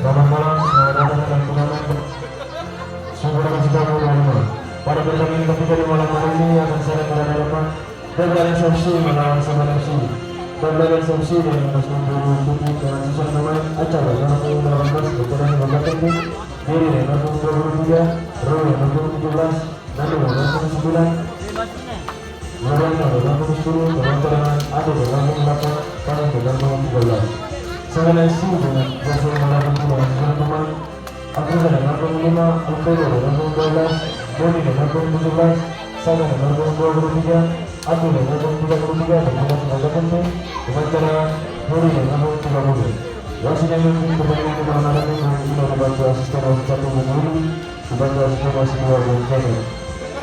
Selamat malam, selamat datang dan selamat sungguh dengan segala macam. Pada pertandingan ketiga di malam hari ini akan saya mengadakan Double SFC melawan Sahabat FC. Double SFC dengan kostum biru putih dengan susunan pemain acara yang nomor 18 berperan sebagai teknik, Diri dengan nomor 23, Roy dengan nomor 17, Nando dengan nomor 9, Mariana dengan nomor 10, kementerian Ado dengan nomor 8, Tanah dengan nomor 13. Sahabat FC dengan jasa melawan dengan pemain Agus dengan nomor 5, Alfredo dengan nomor 12, Boni dengan nomor 17, Saga dengan nomor 23, Aku dengan nomor 33 dengan sebagai penting dengan cara Boni dengan nomor 30. Wasit yang memimpin pertandingan kemenangan ini membantu asisten wasit 1 Bumi, membantu asisten wasit 2 Bung Kemi.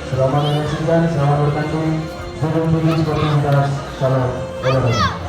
Selamat menyaksikan, selamat bertanding, dukung pilih sportivitas, salam olahraga.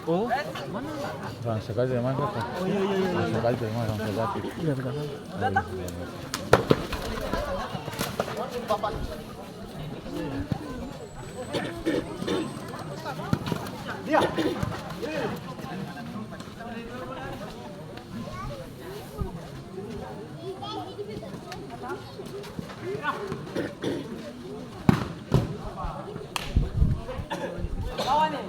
Oh, Bang sekali yang mana tuh? oh iya. Sekali yang mana Bang sekali? Iya betul. Dia. Lawan nih.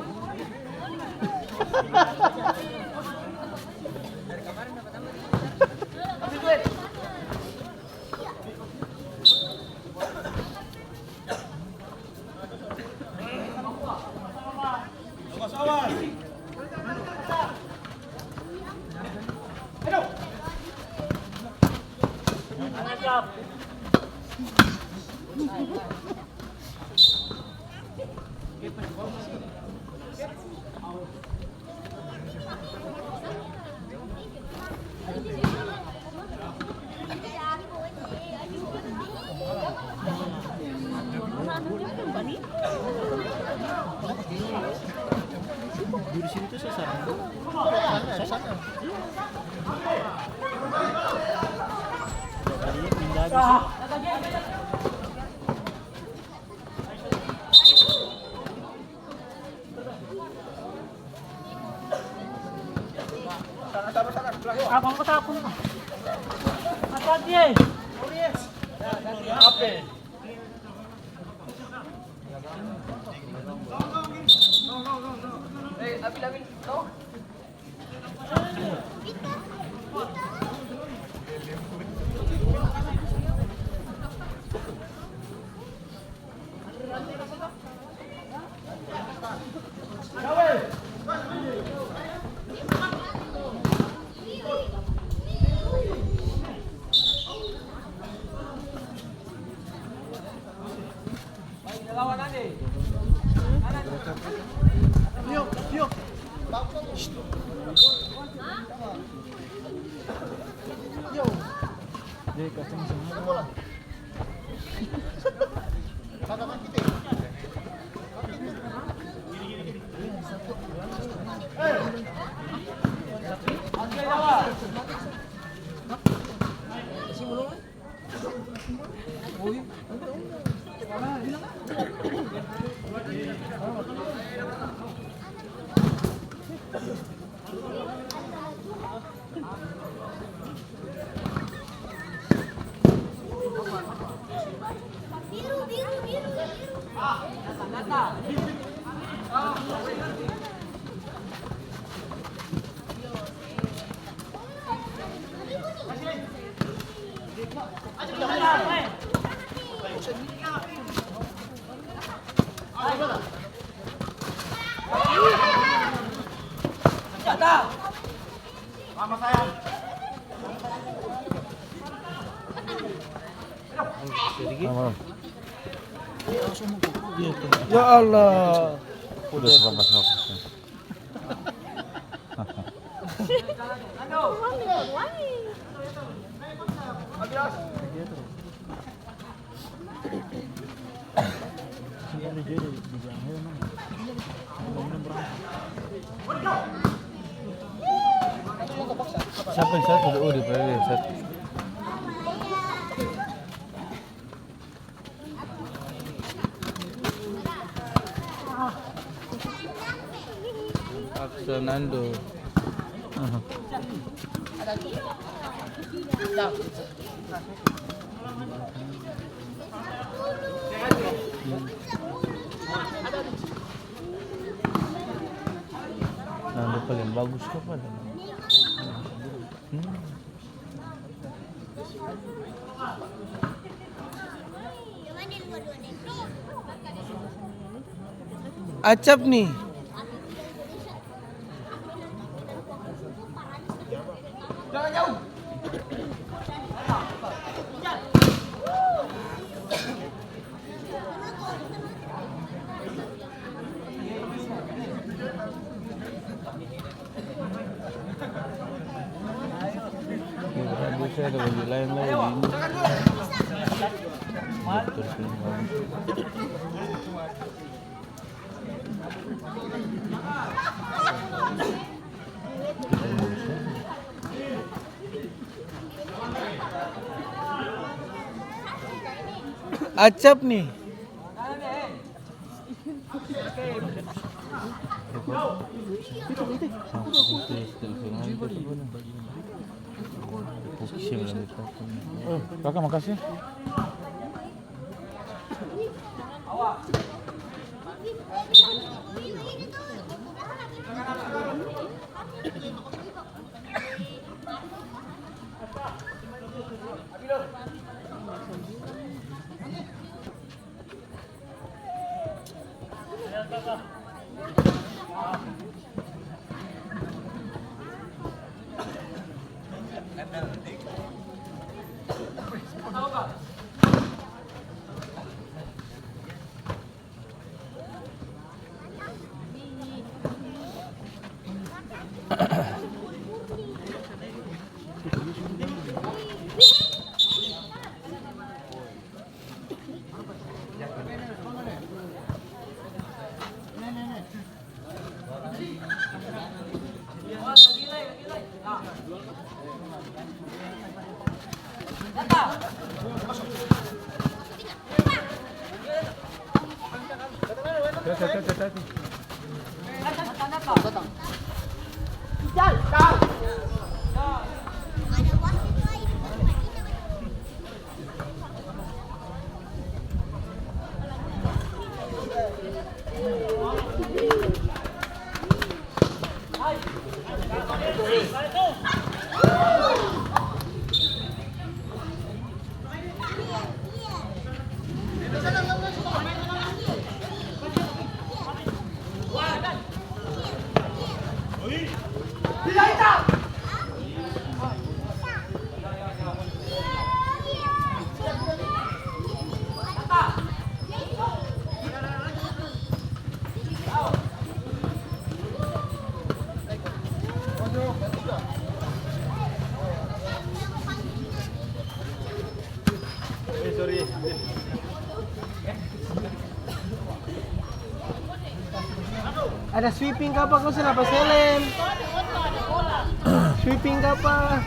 Di sini tuh sasaran. Sana. Tadi pindah di sini. Abang ketakut. Apa dia? Apa? Abil, no. Yuk. Yo. Jadi kacang semua. Katakan kita. Angkat jawab. Isi mulu. Oh, biru. Nata. Mama sayang. Mama. Ya Allah. Udah serapas-serapas. Siapa yang satu? Oh, di Pele satu. Fernando. Nando paling bagus ka pala. Acap nih. Jangan jauh. Bisa ada baju lain lagi. Acap nih. Kakak makasih. Ada sweeping ka pa kung sila pa Selem. Sweeping ka pa.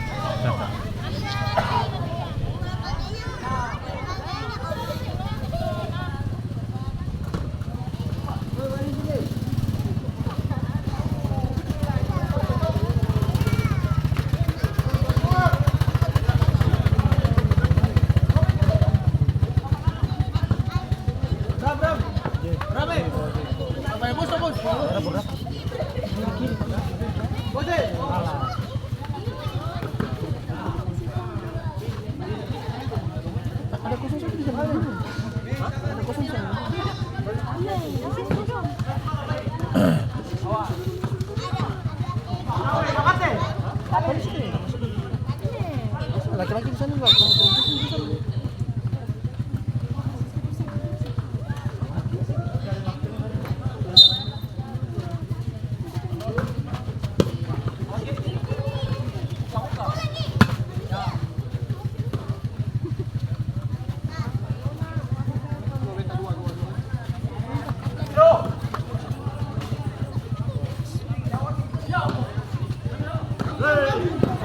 Laki-laki di sana enggak?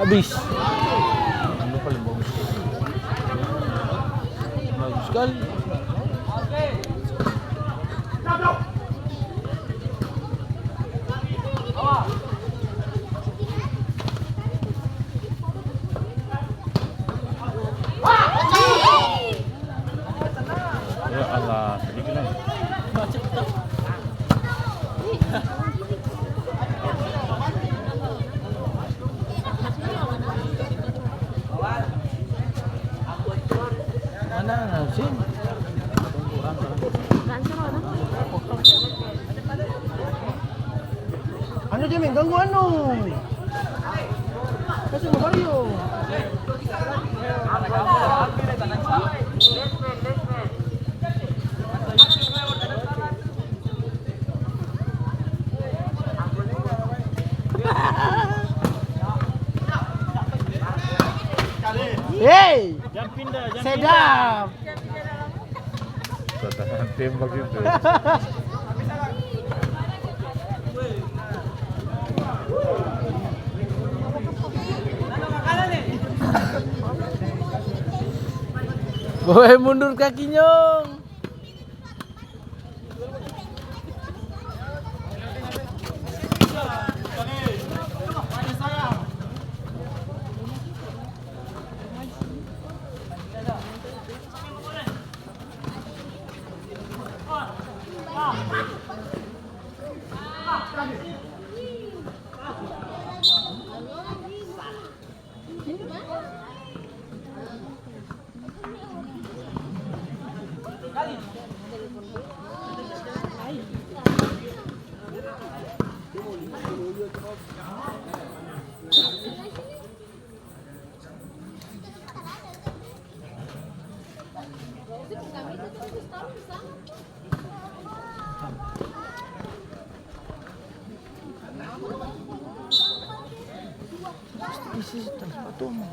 Habis. Nando paling bagus. Bagus sekali. Ya Allah, sedikit lagi. Mana sih? Ano dyan, men? Ganggu ano? Kasi mabaryo. Hey! Sedap! Tatahan tembak itu. Boleh mundur kakinya. Isi sepatu mah.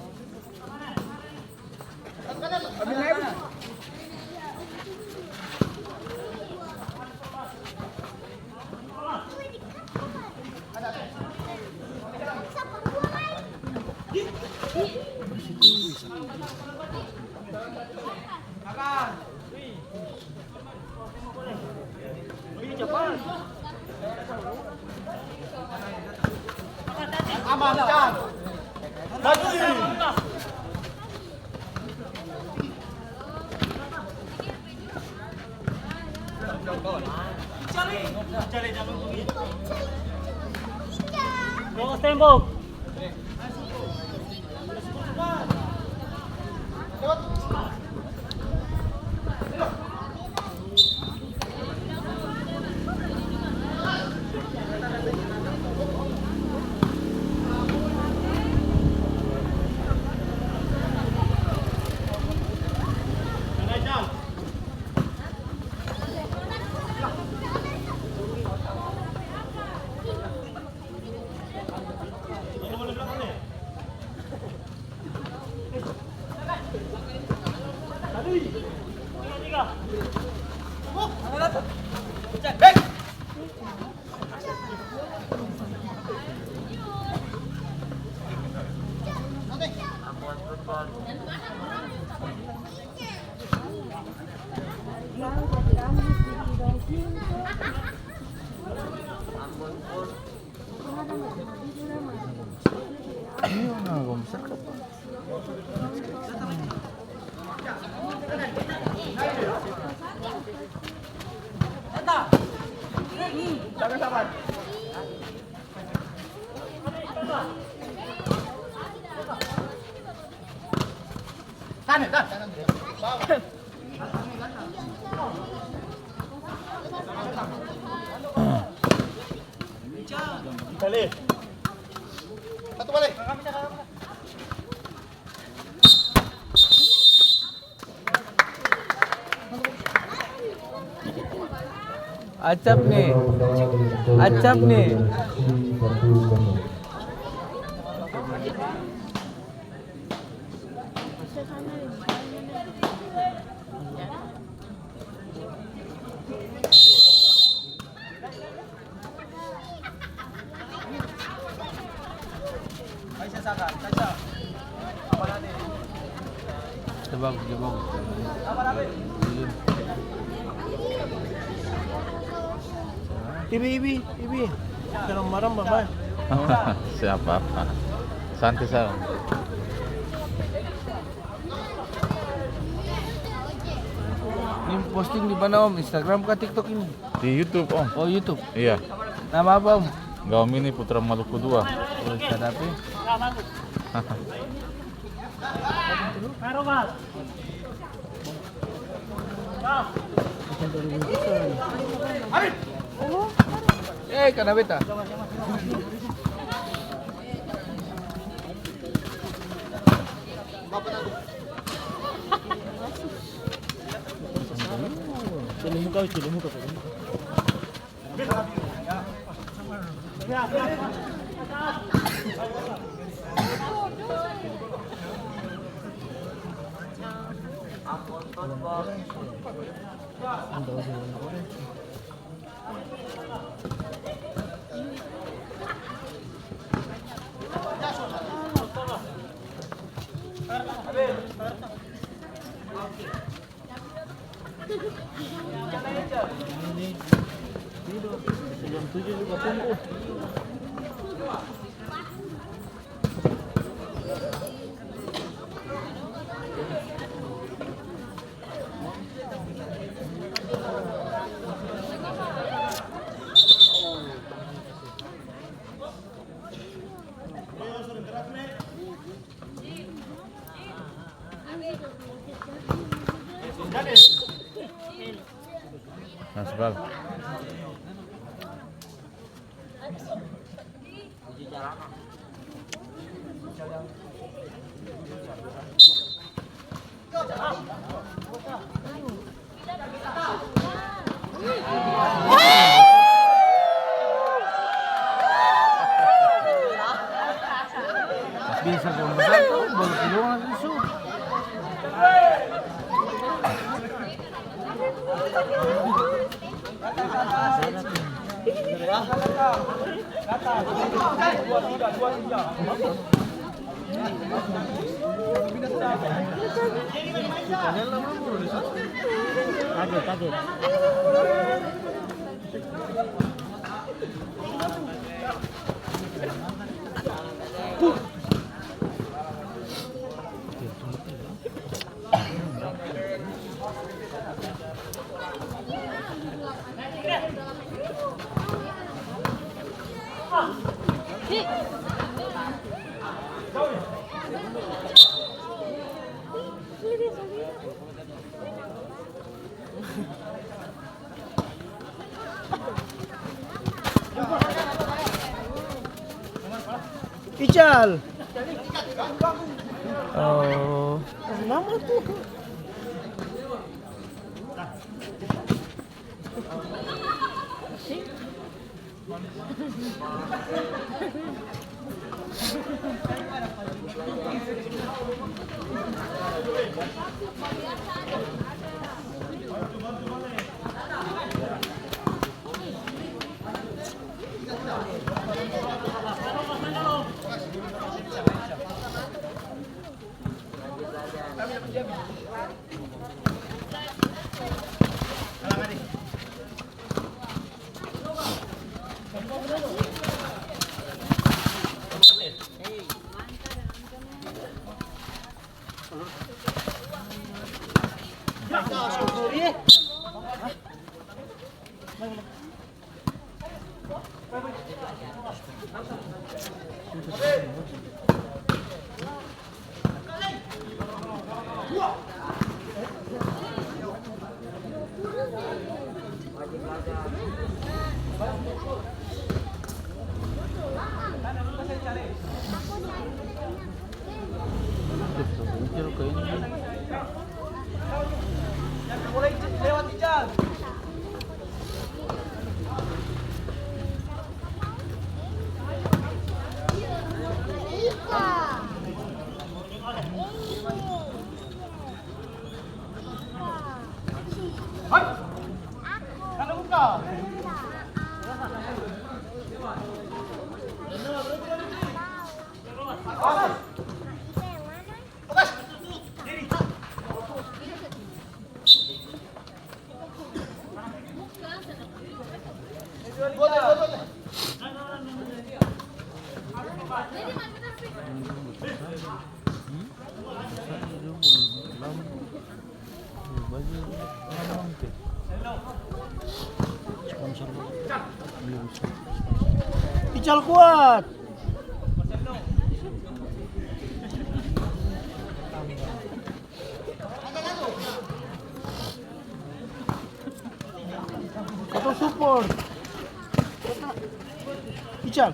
Tembok. Acap nih. Acap nih. Kaisa. bagus, dia bagus. Ibi. Dalam barang bapak. Siapa apa? Santai saja. Ini posting di mana Om? Instagram kah TikTok ini? Di YouTube Om. Oh YouTube. Iya. Nama apa Om? Gaum ini Putra Maluku 2. Oh, Sadapi. Kana beta. Nasbal. Bisa kau besar tuh, baru keluar susu. Kaget. Ical. Oh. Nama tuh. Ical kuat. Atau support. Ical.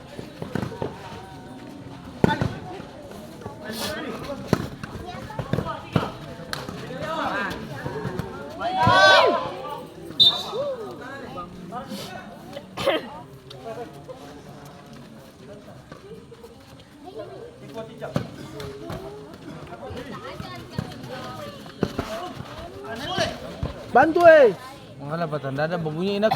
Bantu Mga ba tanda na bagunya inak.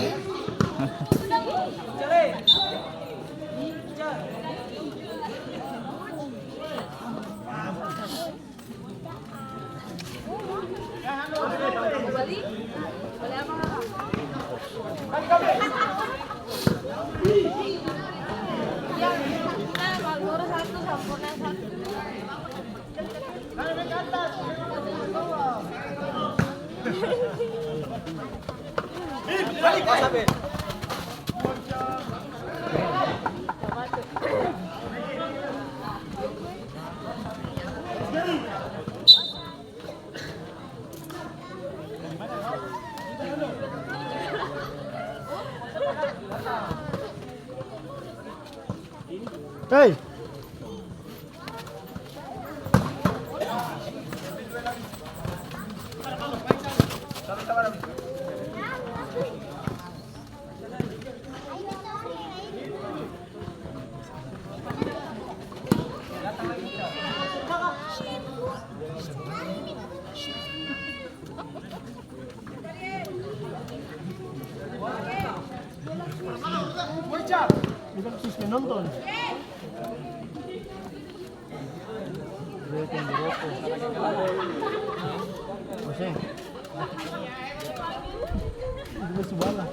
Hey. Bukan sis nonton. Masih. Itu sebelah.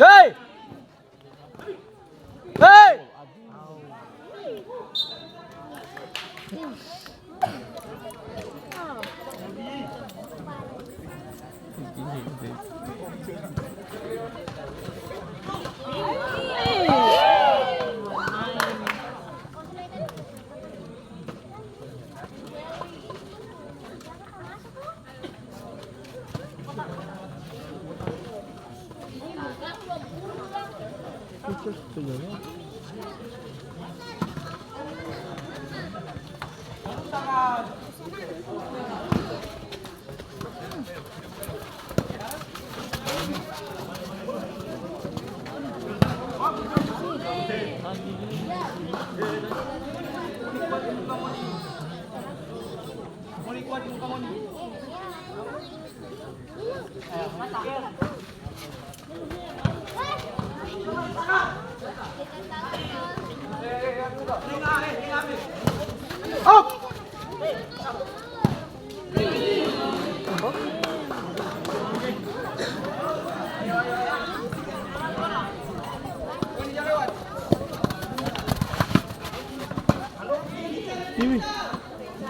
Hey! Hey!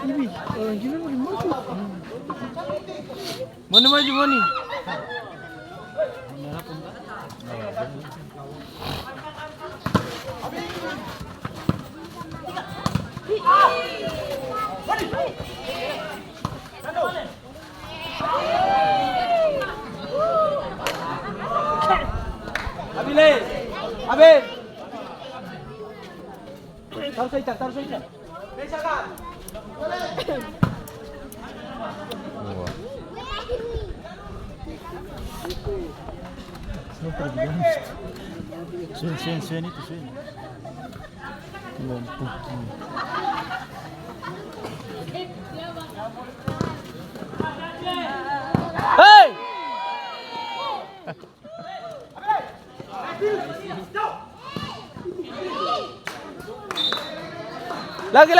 Ibi, orang gila mau masuk. Mana maju mana? Abile, Abil. Taruh saja, taruh saja. Suen itu suen. Lompat. Lagi.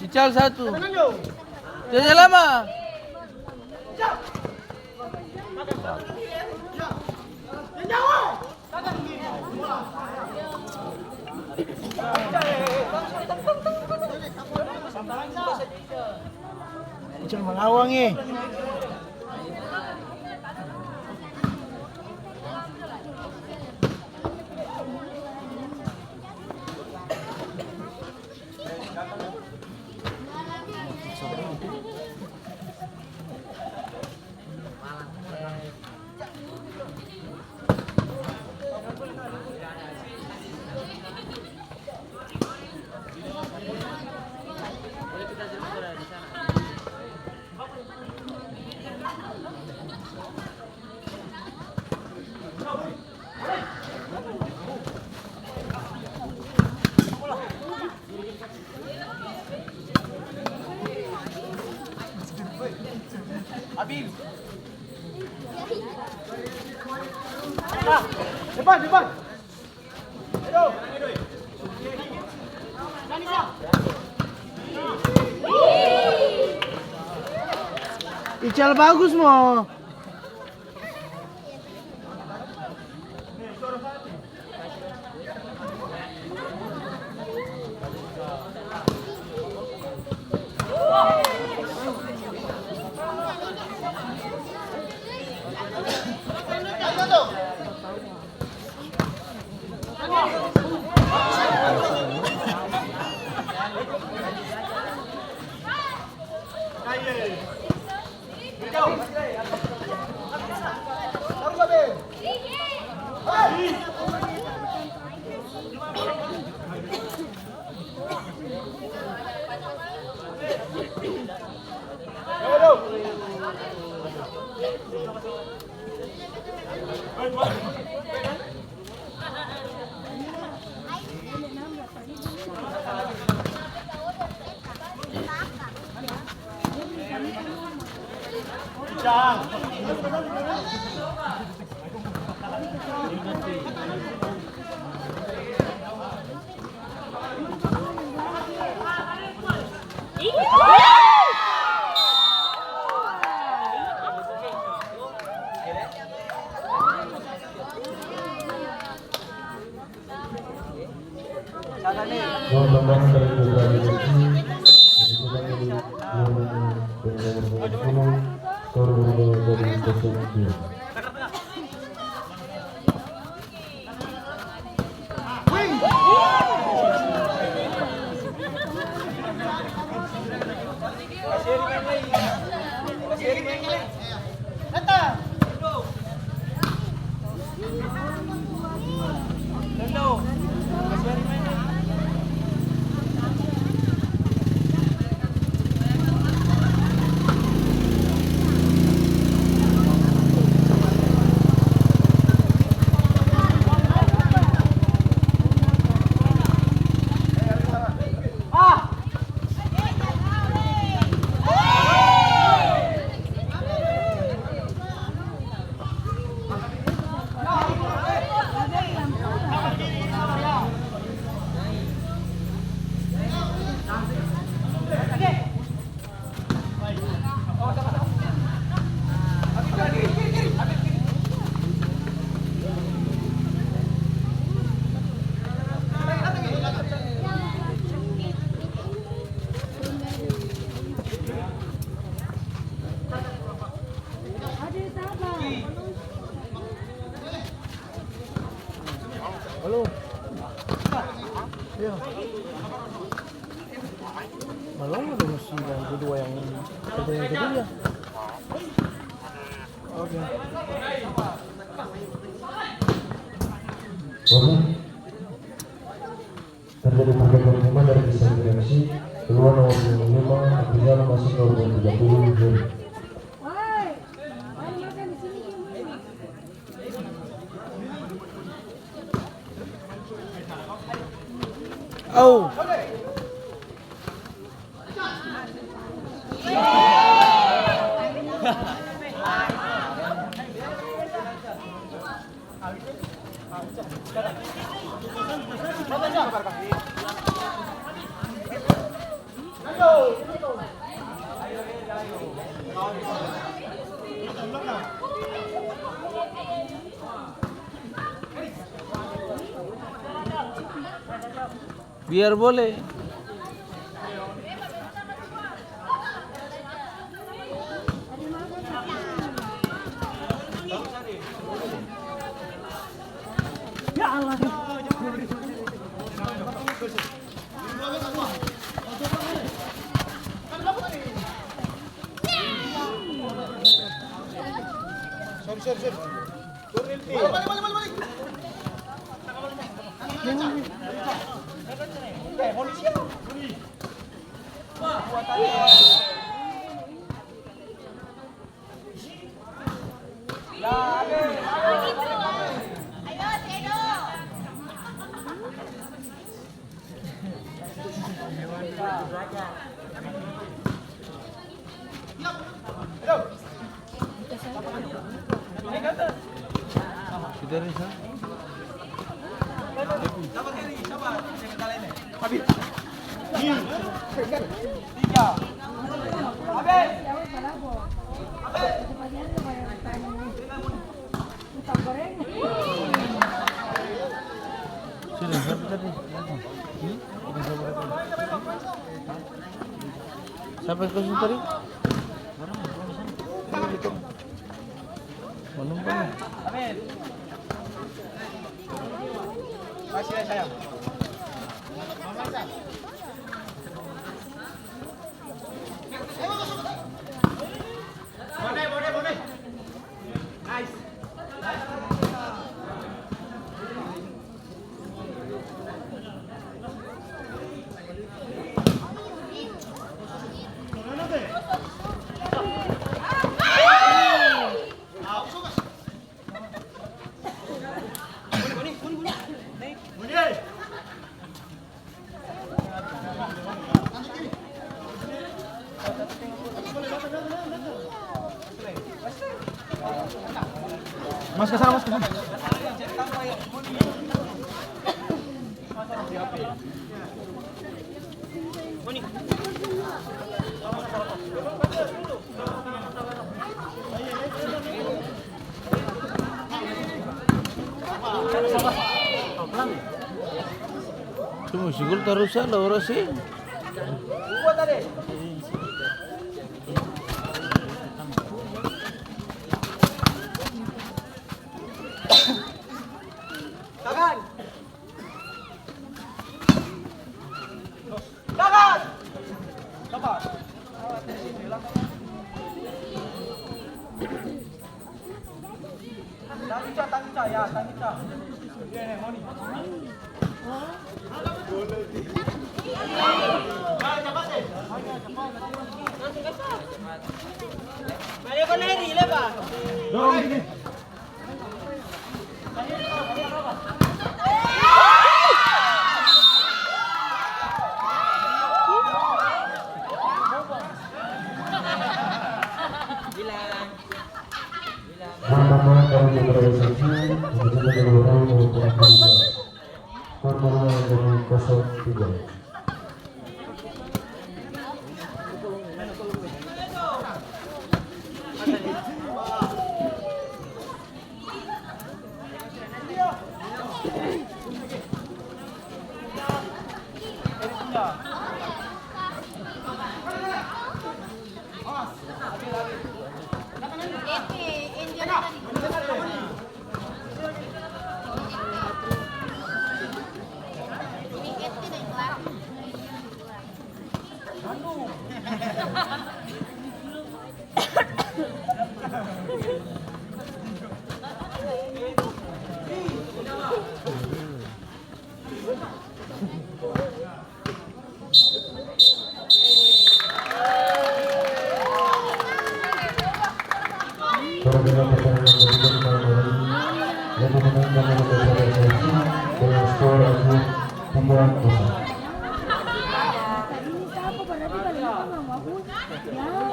Cical 1. Jangan lama. Jangan mengawang eh. Depan. Ical bagus mo. Halo. Iya. Belum ada musim yang kedua yang kedua ya. Oke. menjadi pergabungan 5 dari desain direksi. Keluar nomor 25 Abrizal masuk nomor 30 Juli. Oh. Biar boleh. Ya Allah. Sudah Risa. Sudah siapa tadi? Siapa yang kasih tadi? Menumpang. Kasih saya. Boleh. Nice. Mas ke sana. Cuma siguro taruh sa Laura sih. Nama dari organisasi menjadi keluaran nomor 32. Formula dari 03. Sembilan dosa. Ini siapa berarti kalau itu mama aku? Ya.